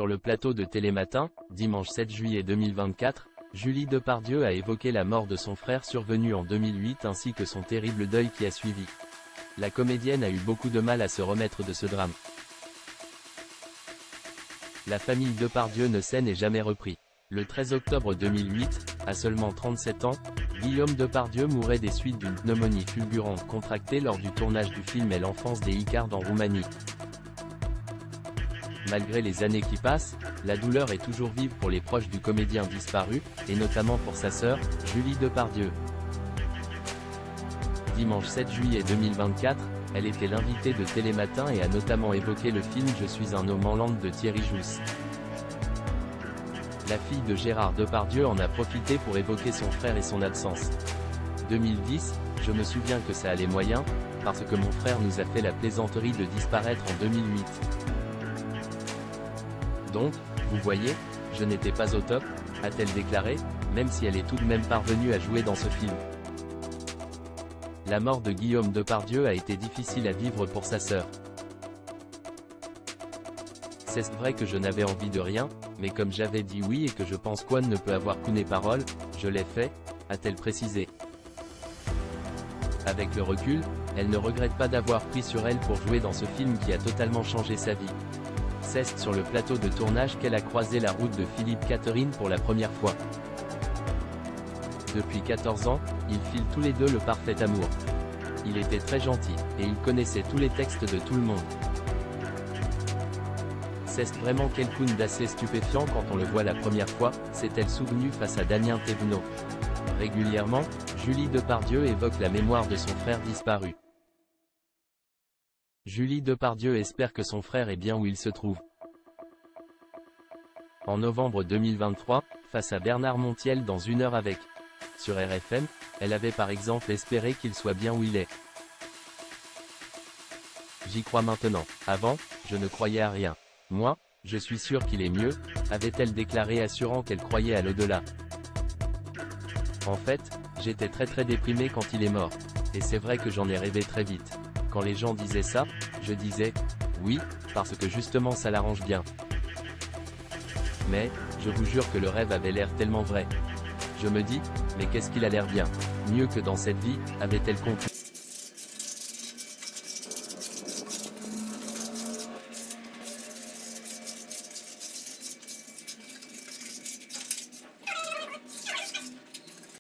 Sur le plateau de Télématin, dimanche 7 juillet 2024, Julie Depardieu a évoqué la mort de son frère survenue en 2008 ainsi que son terrible deuil qui a suivi. La comédienne a eu beaucoup de mal à se remettre de ce drame. La famille Depardieu ne s'est n'est jamais repris. Le 13 octobre 2008, à seulement 37 ans, Guillaume Depardieu mourait des suites d'une pneumonie fulgurante contractée lors du tournage du film Et l'enfance des Icards en Roumanie. Malgré les années qui passent, la douleur est toujours vive pour les proches du comédien disparu, et notamment pour sa sœur, Julie Depardieu. Dimanche 7 juillet 2024, elle était l'invitée de Télématin et a notamment évoqué le film Je suis un homme en Land de Thierry Jousse. La fille de Gérard Depardieu en a profité pour évoquer son frère et son absence. 2010, je me souviens que ça allait moyen, parce que mon frère nous a fait la plaisanterie de disparaître en 2008. Donc, vous voyez, je n'étais pas au top, a-t-elle déclaré, même si elle est tout de même parvenue à jouer dans ce film. La mort de Guillaume Depardieu a été difficile à vivre pour sa sœur. C'est vrai que je n'avais envie de rien, mais comme j'avais dit oui et que je pense qu'One ne peut avoir qu'une parole, je l'ai fait, a-t-elle précisé. Avec le recul, elle ne regrette pas d'avoir pris sur elle pour jouer dans ce film qui a totalement changé sa vie. C'est sur le plateau de tournage qu'elle a croisé la route de Philippe Catherine pour la première fois. Depuis 14 ans, ils filent tous les deux le parfait amour. Il était très gentil, et il connaissait tous les textes de tout le monde. C'est vraiment quelqu'un d'assez stupéfiant quand on le voit la première fois, s'est-elle souvenue face à Damien Thévenot. Régulièrement, Julie Depardieu évoque la mémoire de son frère disparu. Julie Depardieu espère que son frère est bien où il se trouve. En novembre 2023, face à Bernard Montiel dans Une heure avec. Sur RFM, elle avait par exemple espéré qu'il soit bien où il est. J'y crois maintenant. Avant, je ne croyais à rien. Moi, je suis sûre qu'il est mieux, avait-elle déclaré assurant qu'elle croyait à l'au-delà. En fait, j'étais très déprimée quand il est mort. Et c'est vrai que j'en ai rêvé très vite. Quand les gens disaient ça, je disais, oui, parce que justement ça l'arrange bien. Mais, je vous jure que le rêve avait l'air tellement vrai. Je me dis, mais qu'est-ce qu'il a l'air bien, mieux que dans cette vie, avait-elle conclu.